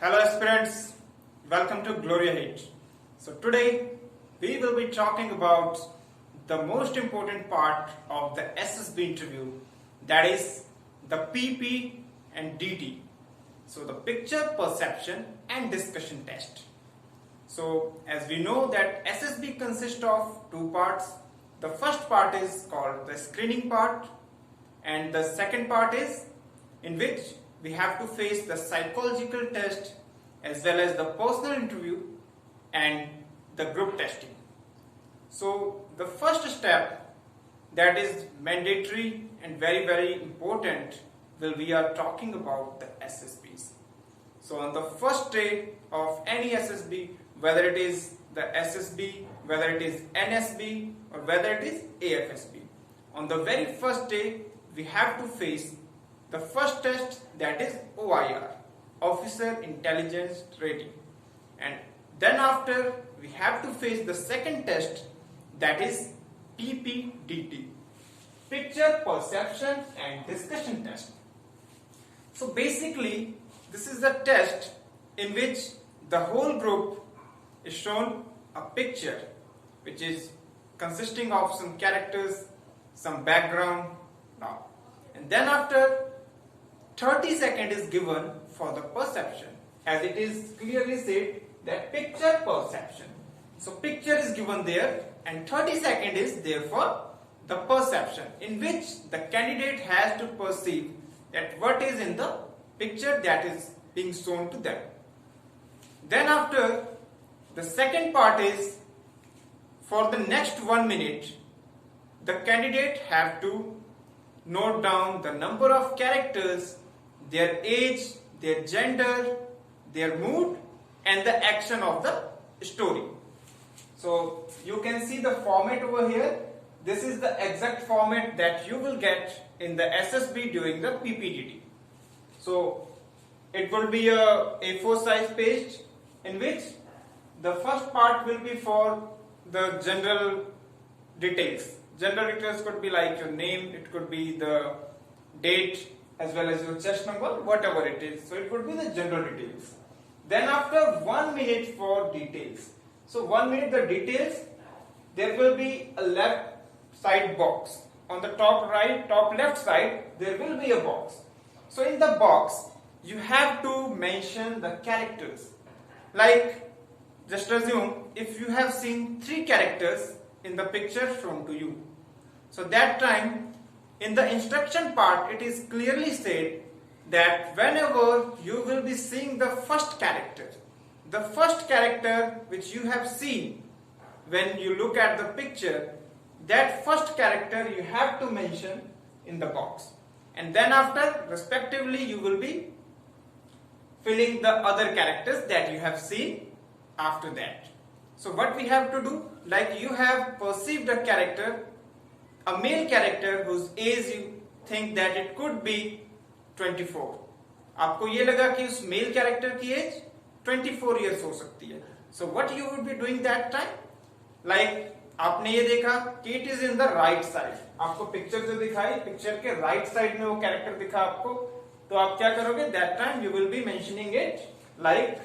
Hello aspirants, welcome to Gloria Hit. So today we will be talking about the most important part of the SSB interview, that is the PP and DT. So the picture perception and discussion test. So as we know that SSB consists of two parts. The first part is called the screening part and the second part is in which we have to face the psychological test as well as the personal interview and the group testing. So the first step that is mandatory and very important we are talking about the SSBs. So on the first day of any SSB, whether it is the SSB, whether it is NSB or whether it is AFSB, on the very first day we have to face the first test, that is OIR, Officer Intelligence Rating, and then after we have to face the second test, that is Ppdt, Picture Perception and Discussion Test. So basically this is the test in which the whole group is shown a picture which is consisting of some characters, some background now, and then after 30 seconds is given for the perception, as it is clearly said that picture perception. So picture is given there and 30 seconds is there for the perception, in which the candidate has to perceive that what is in the picture that is being shown to them. Then after, the second part is for the next 1 minute the candidate have to note down the number of characters, their age, their gender, their mood and the action of the story. So you can see the format over here. This is the exact format that you will get in the SSB during the PPDT. So it will be a A4 size page in which the first part will be for the general details. General details could be like your name, it could be the date as well as your chest number, whatever it is. So it could be the general details. Then after 1 minute for details. So 1 minute the details, there will be a left side box. On the top right, top left side, there will be a box. So in the box, you have to mention the characters. Like, just assume if you have seen 3 characters in the picture shown to you. So that time, in the instruction part, it is clearly said that whenever you will be seeing the first character which you have seen when you look at the picture, that first character you have to mention in the box, and then after respectively you will be filling the other characters that you have seen after that. So what we have to do, like you have perceived a character, a male character whose age you think that it could be 24. आपको ये लगा कि उस male character की as 24 years हो सकती है. So what you would be doing that time? Like आपने ये देखा कि it is in the right side. आपको पिक्चर जो दिखाई, पिक्चर के राइट साइड में वो कैरेक्टर दिखा आपको, तो आप क्या करोगे? That time you will be mentioning it like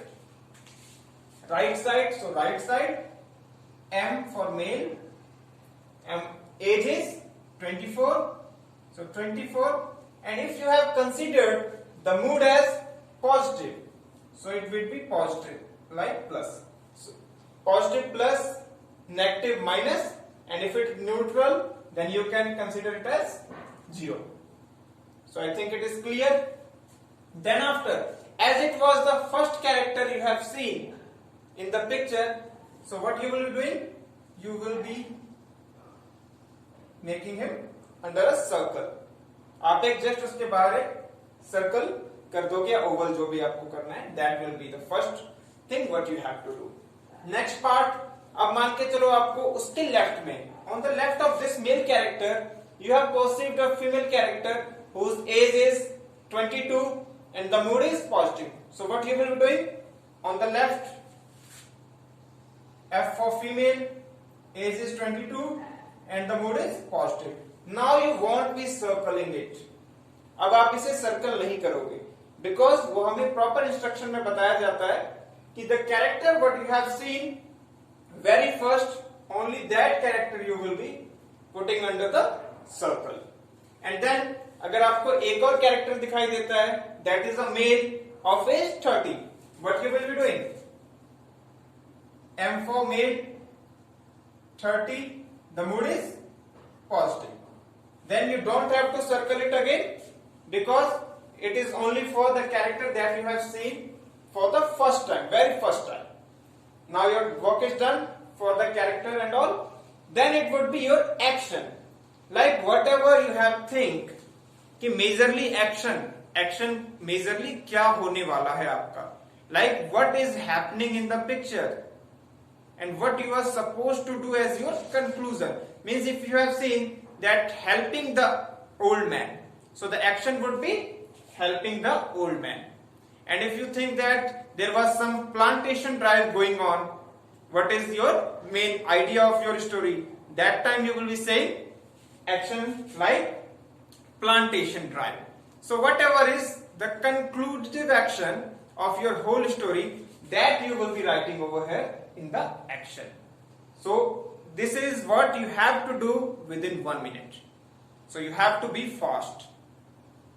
right side. So right side, M for male, age is 24. So 24. And if you have considered the mood as positive, so it will be positive, like plus. So positive plus, negative minus, and if it is neutral, then you can consider it as 0. So I think it is clear. Then after, as it was the first character you have seen in the picture, so what you will be doing? You will be making him under a circle. आप एक just उसके बाहर एक circle कर दोगे या Oval, जो भी आपको करना है. That will be the first thing what you have to do. Next part, अब मान के चलो आपको उसके लेफ्ट में, on the left of this male character you have perceived a female character whose age is 22 and the mood is positive. So what you will be doing? On the left, F for female, age is 22 and the mood is positive. Now you won't be circling it. अब आप इसे circle नहीं करोगे. Because वो हमें proper instruction में बताया जाता है कि the character what you have seen very first only that character you will be putting under the circle and then अगर आपको एक और कैरेक्टर दिखाई देता है that is a male of age 30 what you will be doing M for male 30 the mood is positive then you don't have to circle it again because it is only for the character that you have seen for the first time very first time now your work is done for the character and all then it would be your action like whatever you have think कि majorly action majorly क्या होने वाला है आपका like what is happening in the picture and what you are supposed to do as your conclusion means if you have seen that helping the old man so the action would be helping the old man and if you think that there was some plantation drive going on what is your main idea of your story that time you will be saying action like plantation drive so whatever is the conclusive action of your whole story that you will be writing over here in the action so this is what you have to do within 1 minute so you have to be fast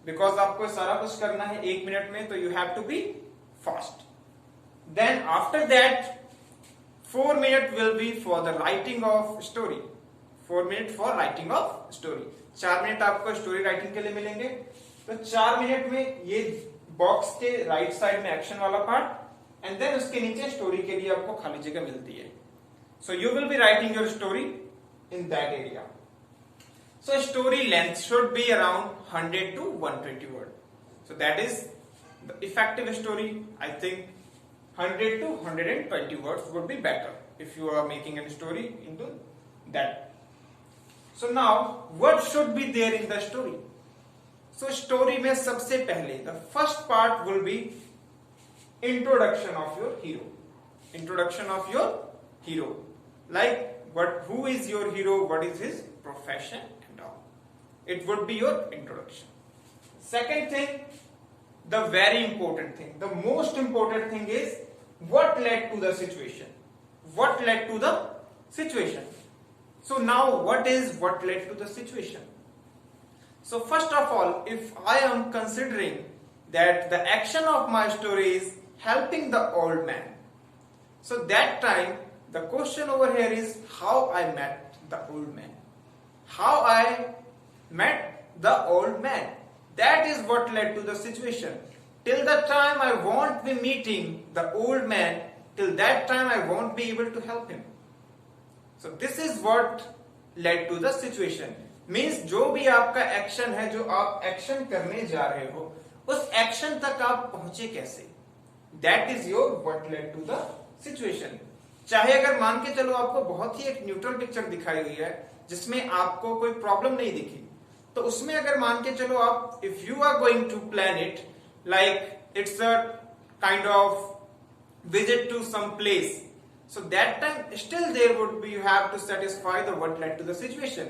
because आपको सारा कुछ करना है 1 minute में तो you have to be fast then after that 4 minutes will be for the writing of story 4 minutes for writing of story 4 minute आपको story writing के लिए मिलेंगे तो 4 मिनट में ये बॉक्स के राइट साइड में एक्शन वाला पार्ट एंड देन उसके नीचे स्टोरी के लिए आपको खाली जगह मिलती है so you will be writing your story in that area so story length should be around 100 to 120 word so that is the effective story I think 100 to 120 words would be better if you are making a story into that so now what should be there in the story so story में सबसे पहले the first part will be introduction of your hero like who is your hero what is his profession and all it would be your introduction second thing the very important thing the most important thing is what led to the situation so now what led to the situation so first of all if I am considering that the action of my story is helping the old man so that time the question over here is how I met the old man that is what led to the situation till the time I won't be meeting the old man till that time I won't be able to help him so this is what led to the situation means जो भी आपका action है जो आप action करने जा रहे हो उस एक्शन तक आप पहुंचे कैसे that is your what led to the situation चाहे अगर मान के चलो आपको बहुत ही एक न्यूट्रल पिक्चर दिखाई हुई है जिसमें आपको कोई प्रॉब्लम नहीं दिखी तो उसमें अगर मान के चलो आप if you are going to plan it like it's a kind of visit to some place so that time still there would be you have to satisfy the what led to the situation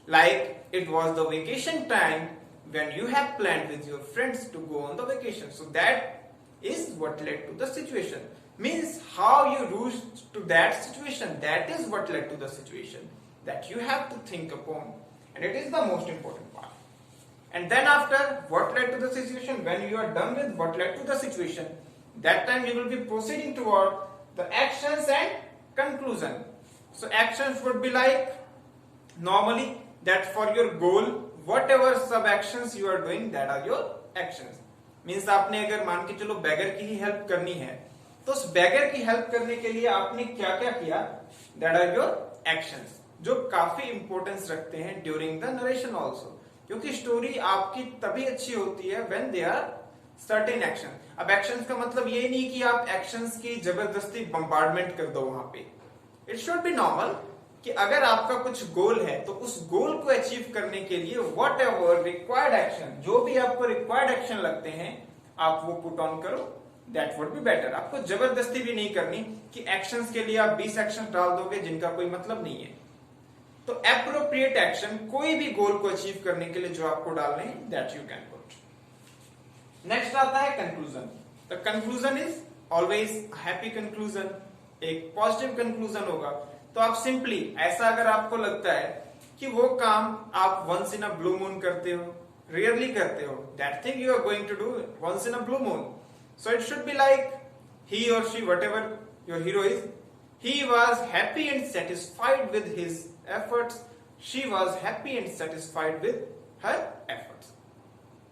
like it was the vacation time when you have planned with your friends to go on the vacation so that is what led to the situation means how you reached to that situation that is what led to the situation that you have to think upon and it is the most important part and then after what led to the situation when you are done with what led to the situation that time you will be proceeding toward the actions and conclusion so actions would be like normally that for your goal whatever sub actions you are doing that are your actions means आपने अगर मान के चलो beggar की ही help करनी है तो उस beggar की हेल्प करने के लिए आपने क्या क्या किया that are your actions जो काफी इंपॉर्टेंस रखते हैं ड्यूरिंग द नरेशन ऑल्सो क्योंकि स्टोरी आपकी तभी अच्छी होती है when they are certain action अब एक्शंस का मतलब ये नहीं कि आप एक्शंस की जबरदस्ती बम्बार्डमेंट कर दो वहां पे इट शुड बी नॉर्मल कि अगर आपका कुछ गोल है तो उस गोल को अचीव करने के लिए वॉट एवर रिक्वायर्ड एक्शन जो भी आपको रिक्वायर्ड एक्शन लगते हैं आप वो पुट ऑन करो दैट वुड बी बेटर आपको जबरदस्ती भी नहीं करनी कि एक्शंस के लिए आप 20 एक्शन डाल दोगे जिनका कोई मतलब नहीं है तो एप्रोप्रिएट एक्शन कोई भी गोल को अचीव करने के लिए जो आपको डालने हैं that you can put next आता है conclusion. The conclusion is always happy conclusion, एक पॉजिटिव कंक्लूजन होगा। तो आप सिंपली ऐसा, अगर आपको लगता है कि वो काम आप once in a blue moon करते हो, रेयरली करते हो, that thing you are going to do once in a blue moon, so it should be like he or she, whatever your hero is, he was happy and satisfied with his efforts, she was happy and satisfied with her efforts.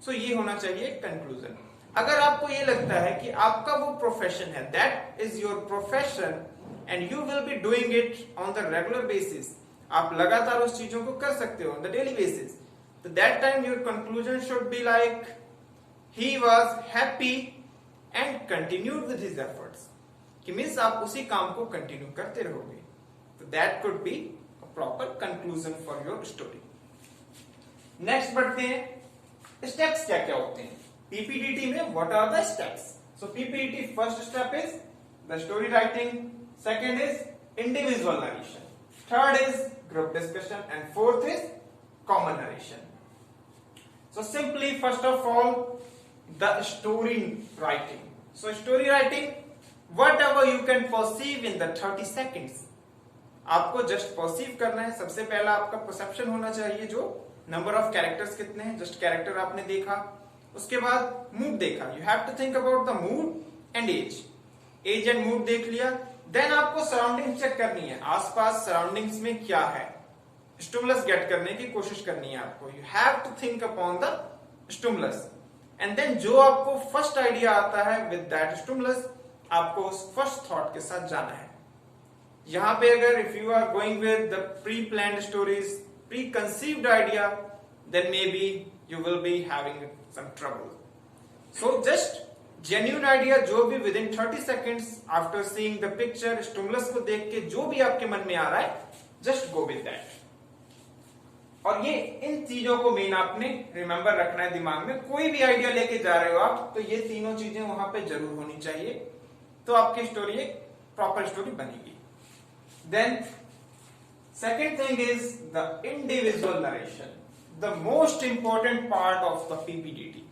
So ये होना चाहिए conclusion. अगर आपको ये लगता है कि आपका वो प्रोफेशन है, that is your profession and you will be doing it on the regular basis, आप लगातार उस चीजों को कर सकते हो ऑन द डेली बेसिस, तो that time your conclusion should be like he was happy and continued with his efforts, कि मीन्स आप उसी काम को कंटिन्यू करते रहोगे। तो that could be a proper conclusion for your story. Next बढ़ते हैं, स्टेप्स क्या क्या होते हैं पीपीडीटी में, what are the steps. So PPDT first step is the story writing, second is individual narration, third is group discussion and fourth is common narration. So simply first of all the story writing. So story writing, whatever you can perceive in the 30 seconds, आपको just perceive करना है। सबसे पहला आपका perception होना चाहिए, जो number of characters कितने हैं, जस्ट कैरेक्टर आपने देखा, उसके बाद मूड देखा, you have to think about the mood and age and mood देख लिया। देन आपको सराउंडिंग चेक करनी है, आसपास सराउंडिंग्स में क्या है, स्टिमुलस गेट करने की कोशिश करनी है आपको, you have to think upon the stimulus and then जो आपको फर्स्ट आइडिया आता है विद दैट स्टिमुलस, आपको उस फर्स्ट थॉट के साथ जाना है। यहां पे अगर if you are going with the pre planned stories, pre conceived idea, then maybe you will be having some trouble. So just genuine idea, जो भी within 30 seconds after seeing the picture, stimulus को देख के जो भी आपके मन में आ रहा है, जस्ट गो विद दैट। और ये इन चीजों को मेन आपने रिमेंबर रखना है दिमाग में। कोई भी आइडिया लेके जा रहे हो आप, तो ये तीनों चीजें वहां पे जरूर होनी चाहिए, तो आपकी स्टोरी एक प्रॉपर स्टोरी बनेगी। Then second thing is the individual narration, the most important part of the PPDT.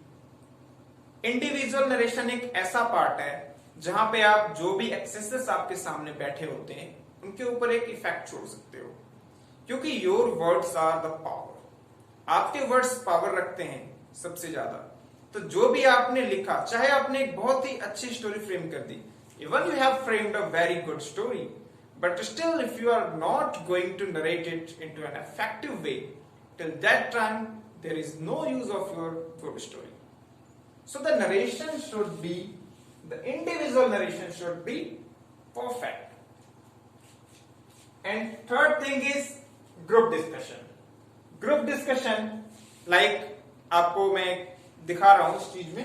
Individual narration एक ऐसा पार्ट है जहां पे आप जो भी एक्सेसेस आपके सामने बैठे होते हैं, उनके ऊपर एक इफेक्ट छोड़ सकते हो, क्योंकि your words are the power. आपके वर्ड्स पावर रखते हैं सबसे ज्यादा। तो जो भी आपने लिखा, चाहे आपने एक बहुत ही अच्छी स्टोरी फ्रेम कर दी, even you have framed a very good story, but still if you are not going to narrate it into an effective way, till that time there is no use of your good story. So the narration should be, the individual narration should be perfect. And third thing is group discussion. Group discussion like आपको मैं दिखा रहा हूं इस चीज में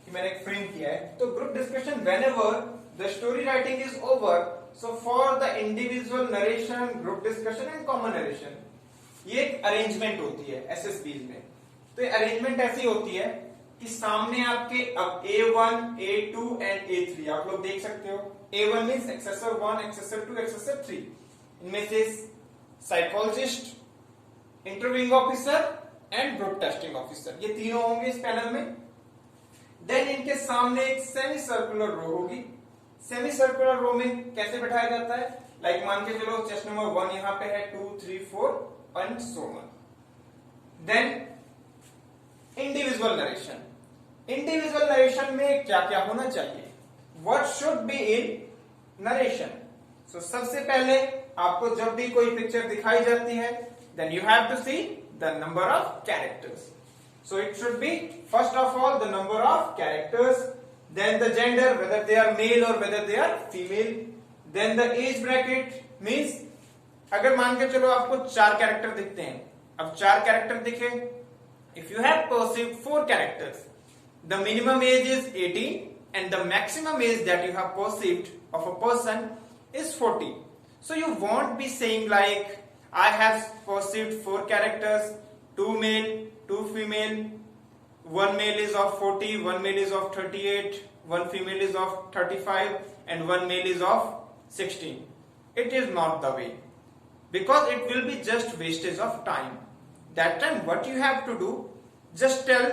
कि मैंने एक फ्रेम किया है। तो group discussion whenever the story writing is over, so for the individual narration, group discussion and common narration, ये एक अरेंजमेंट होती है एसएसबीज में। तो ये अरेंजमेंट ऐसी होती है कि सामने आपके अब A1, A2 एंड A3 आप लोग देख सकते हो। A1 means एक्सेसर 1, एक्सेसर 2, एक्सेसर 3। इनमें से psychologist, interviewing officer and group testing officer, ये तीनों होंगे इस पैनल में। देन इनके सामने एक सेमी सर्कुलर रो होगी। सेमी सर्कुलर रो में कैसे बैठाया जाता है, लाइक मान के चलो चेस्ट नंबर 1 यहां पे है, 2, 3, 4 and so on. Then individual narration. Individual narration में क्या क्या होना चाहिए, what should be in narration. So सबसे पहले आपको जब भी कोई पिक्चर दिखाई जाती है, then you have to see the number of characters. So it should be first of all the number of characters, then the gender, whether they are male or whether they are female, then the age bracket means अगर मान के चलो आपको 4 character दिखते हैं, अब 4 character दिखे, if you have perceived 4 characters, the minimum age is 18 and the maximum age that you have perceived of a person is 40. So you won't be saying like I have perceived 4 characters, 2 male, 2 female, 1 male is of 40, 1 male is of 38, 1 female is of 35 and 1 male is of 16. It is not the way, because it will be just wastage of time. That time what you have to do, just tell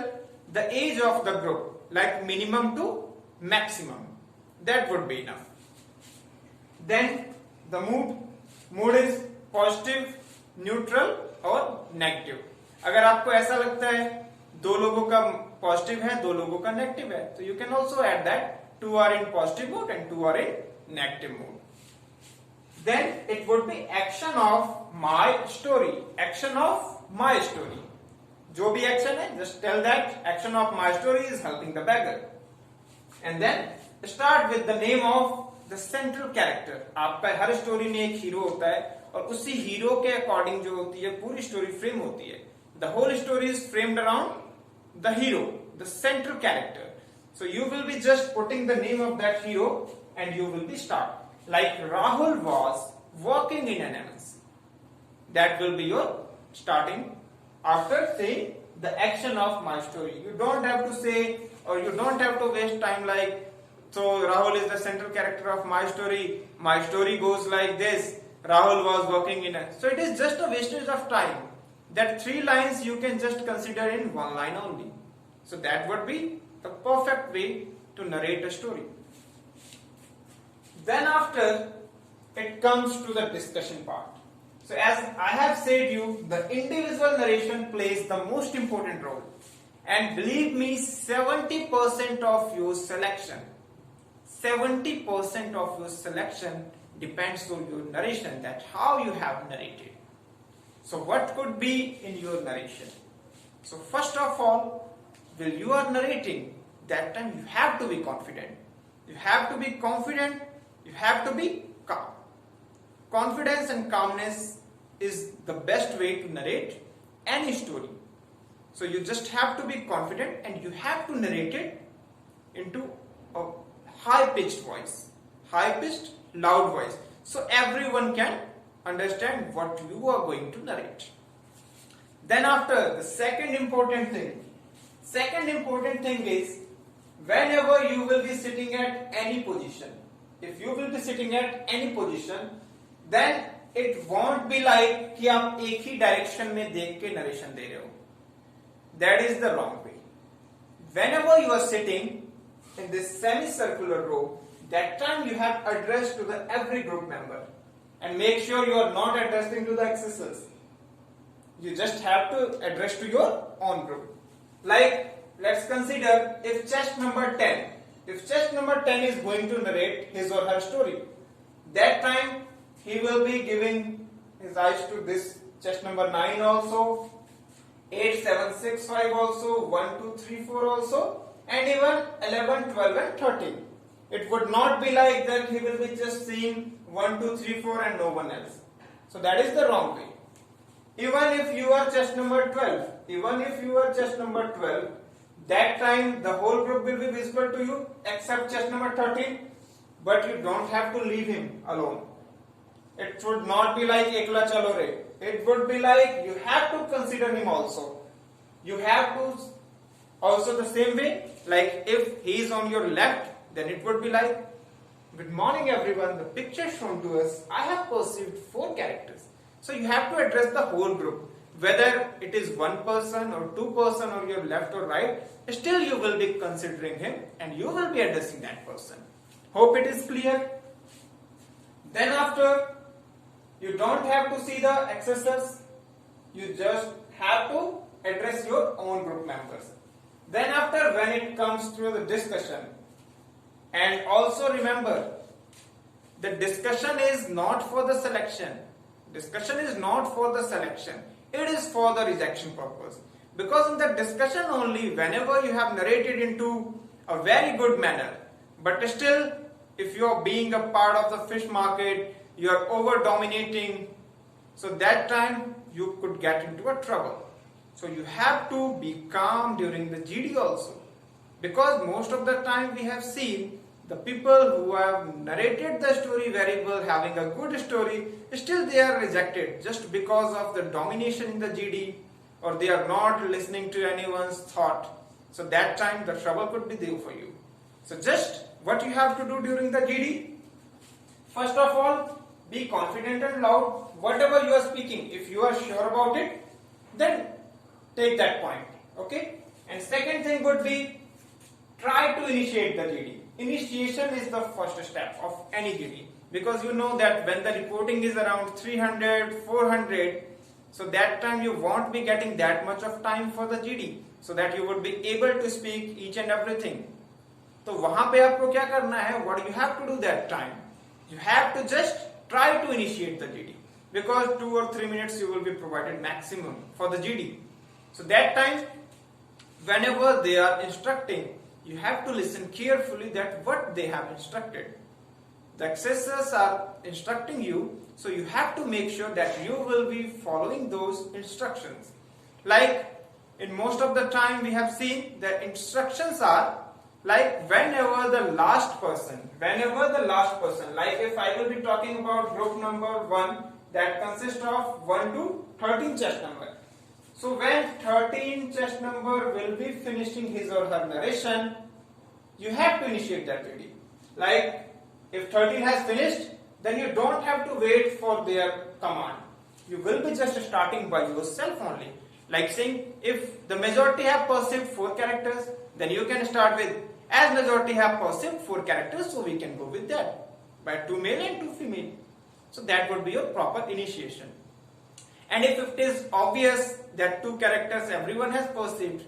the age of the group, like minimum to maximum. That would be enough. Then the mood is positive, neutral और negative. अगर आपको ऐसा लगता है दो लोगों का positive है, दो लोगों का नेगेटिव है, तो you can also add that 2 are in positive mood and 2 are in negative mood. Then it would be action of my story. Action of my story. जो भी action है, just tell that action of my story is helping the beggar. And then start with the name of the central character. आपका हर story में एक hero होता है और उसी हीरो के अकॉर्डिंग जो होती है पूरी स्टोरी फ्रेम होती है. The whole story is framed around the hero, the central character. So you will be just putting the name of that hero and you will be start. Like Rahul was working in an MNC. That will be your starting after saying the action of my story. You don't have to say or you don't have to waste time like, so Rahul is the central character of my story. My story goes like this. Rahul was working in a... So it is just a wastage of time. That 3 lines you can just consider in 1 line only. So that would be the perfect way to narrate a story. Then after, it comes to the discussion part. So as I have said you, the individual narration plays the most important role. And believe me, 70% of your selection, 70% of your selection depends on your narration, that how you have narrated. So what could be in your narration? So first of all, while you are narrating, that time you have to be confident. You have to be confident, you have to be calm. Confidence and calmness is the best way to narrate any story. So you just have to be confident and you have to narrate it into a high-pitched voice, high-pitched, loud voice. So everyone can understand what you are going to narrate. Then after, the second important thing is whenever you will be sitting at any position, if you will be sitting at any position, then it won't be like कि आप एक ही direction में देख के narration दे रहे हो. That is the wrong way. Whenever you are sitting in this semicircular row, that time you have addressed to the every group member. And make sure you are not addressing to the accessors. You just have to address to your own group. Like, let's consider if chest number 10. If chest number 10 is going to narrate his or her story, that time he will be giving his eyes to this chest number 9 also, 8, 7, 6, 5 also, 1, 2, 3, 4 also, and even 11, 12 and 13. It would not be like that he will be just seeing 1, 2, 3, 4 and no one else. So that is the wrong way. Even if you are chest number 12, that time the whole group will be visible to you except chest number 13, but you don't have to leave him alone. It would not be like ekla chalo re. It would be like you have to consider him also. You have to also the same way, like if he is on your left, then it would be like, good morning everyone, the picture shown to us, I have perceived 4 characters. So you have to address the whole group. Whether it is 1 person or 2 person or your left or right, still you will be considering him and you will be addressing that person. Hope it is clear. Then after, you don't have to see the accessors. You just have to address your own group members. Then after, when it comes to the discussion, and also remember, the discussion is not for the selection. Discussion is not for the selection. It is for the rejection purpose. Because in the discussion only, whenever you have narrated into a very good manner, but still, if you are being a part of the fish market, you are over dominating, so that time you could get into a trouble. So you have to be calm during the GD also. Because most of the time we have seen the people who have narrated the story very well, having a good story, still they are rejected just because of the domination in the GD, or they are not listening to anyone's thought. So that time the trouble could be there for you. So just what you have to do during the GD, first of all, be confident and loud. Whatever you are speaking, if you are sure about it, then take that point. Okay? And second thing would be try to initiate the GD. Initiation is the first step of any GD, because you know that when the reporting is around 300, 400, so that time you won't be getting that much of time for the GD, so that you would be able to speak each and everything. तो वहां पे आपको क्या करना है? What you have to do that time? You have to just try to initiate the GD, because 2 or 3 minutes you will be provided maximum for the GD. So that time, whenever they are instructing, you have to listen carefully that what they have instructed. The accessors are instructing you, so you have to make sure that you will be following those instructions. Like in most of the time we have seen the instructions are like whenever the last person, like if I will be talking about group number 1 that consists of 1 to 13 chest number. So when 13 chest number will be finishing his or her narration, you have to initiate that GD. Like if 13 has finished, then you don't have to wait for their command. You will be just starting by yourself only. Like saying, if the majority have perceived 4 characters, then you can start with, as majority have perceived 4 characters, so we can go with that, by 2 male and 2 female. So that would be your proper initiation. And if it is obvious that 2 characters everyone has perceived,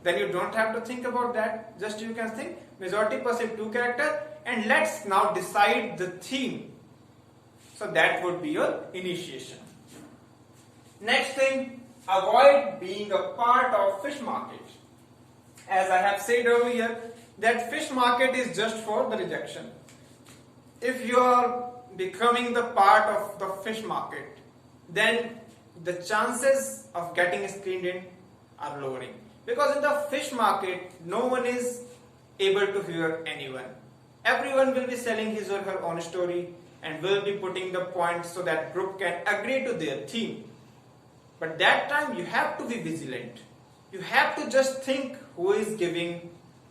then you don't have to think about that. Just you can think, majority perceived 2 characters, and let's now decide the theme. So that would be your initiation. Next thing, avoid being a part of fish market. As I have said earlier, that fish market is just for the rejection. If you are becoming the part of the fish market, then the chances of getting screened in are lowering. Because in the fish market, no one is able to hear anyone. Everyone will be selling his or her own story and will be putting the points so that group can agree to their theme. But that time you have to be vigilant. You have to just think who is giving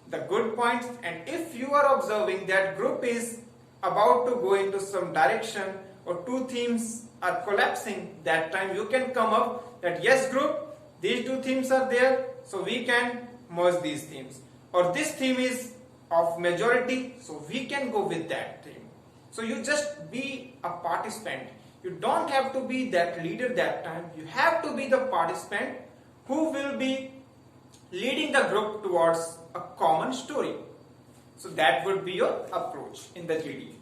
the good points, and if you are observing that group is about to go into some direction or 2 themes are collapsing, that time you can come up that yes group, these 2 themes are there, so we can merge these themes. Or this theme is of majority, so we can go with that theme. So you just be a participant. You don't have to be that leader that time. You have to be the participant who will be leading the group towards a common story. So that would be your approach in the GD.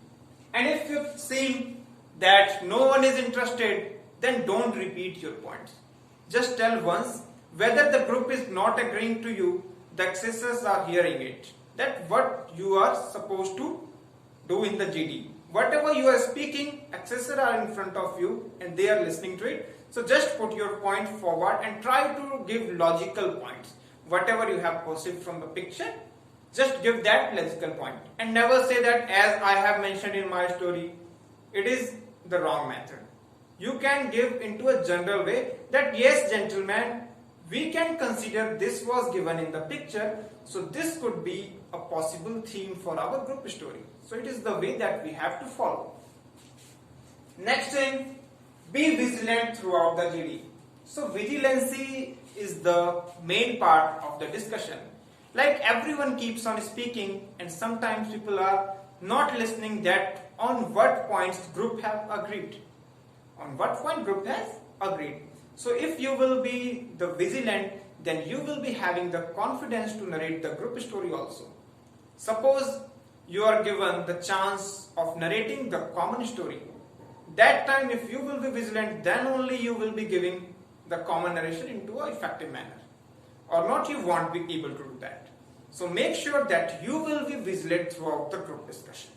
And if you see that no one is interested, then don't repeat your points. Just tell once. Whether the group is not agreeing to you, the accessors are hearing it. That what you are supposed to do in the GD. Whatever you are speaking, accessors are in front of you and they are listening to it. So just put your point forward and try to give logical points. Whatever you have perceived from the picture, just give that logical point. And never say that as I have mentioned in my story, it is the wrong method. You can give into a general way that yes gentlemen, we can consider this was given in the picture, so this could be a possible theme for our group story. So it is the way that we have to follow. Next thing, be vigilant throughout the GD. So vigilancy is the main part of the discussion. Like everyone keeps on speaking and sometimes people are not listening that on what points group have agreed. On what point group has agreed. So if you will be the vigilant, then you will be having the confidence to narrate the group story also. Suppose you are given the chance of narrating the common story. That time if you will be vigilant, then only you will be giving the common narration into an effective manner. Or not, you won't be able to do that. So make sure that you will be vigilant throughout the group discussion.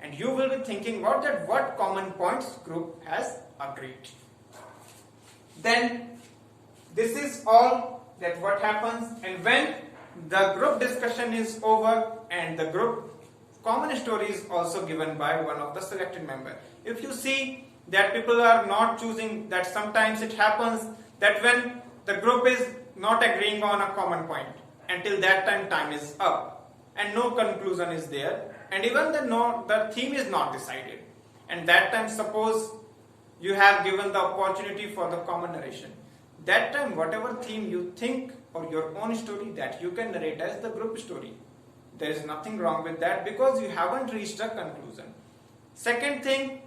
And you will be thinking about that what common points group has agreed. Then this is all that what happens, and when the group discussion is over and the group common story is also given by one of the selected member. If you see that people are not choosing, that sometimes it happens that when the group is not agreeing on a common point, until that time is up and no conclusion is there, and even the theme is not decided, and that time suppose you have given the opportunity for the common narration. That time whatever theme you think or your own story that you can narrate as the group story. There is nothing wrong with that because you haven't reached a conclusion. Second thing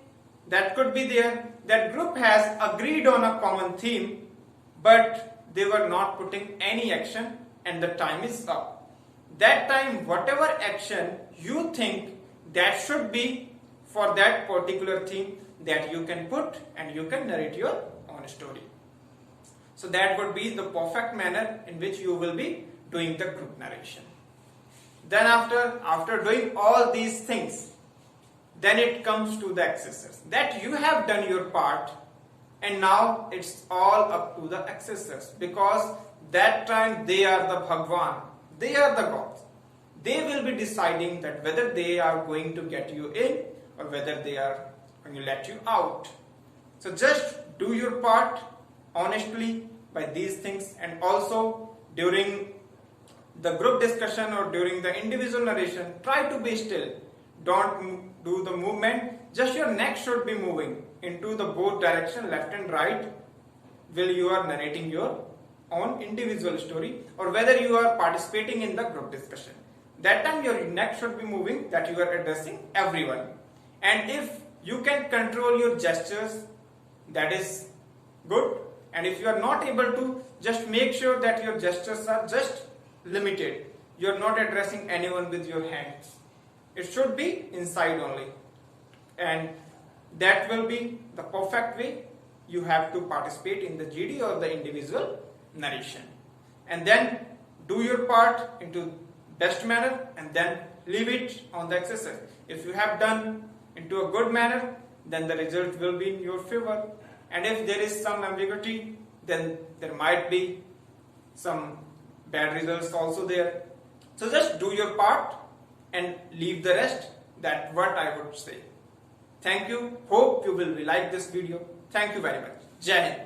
that could be there, that group has agreed on a common theme but they were not putting any action and the time is up. That time whatever action you think that should be for that particular theme, that you can put and you can narrate your own story. So that would be the perfect manner in which you will be doing the group narration. Then after doing all these things, then it comes to the accessors. That you have done your part and now it's all up to the accessors, because that time they are the Bhagwan, they are the gods. They will be deciding that whether they are going to get you in or whether they are going to let you out. So just do your part honestly by these things, and also during the group discussion or during the individual narration, try to be still. Don't do the movement, just your neck should be moving into the both direction, left and right, while you are narrating your own individual story or whether you are participating in the group discussion. That time your neck should be moving, that you are addressing everyone. And if you can control your gestures, that is good. And if you are not able to, just make sure that your gestures are just limited. You are not addressing anyone with your hands. It should be inside only. And that will be the perfect way you have to participate in the GD or the individual narration. And then do your part into best manner and then leave it on the accessor. If you have done into a good manner, then the result will be in your favor. And if there is some ambiguity, then there might be some bad results also there. So just do your part and leave the rest. That's what I would say. Thank you. Hope you will like this video. Thank you very much. Jai Hind.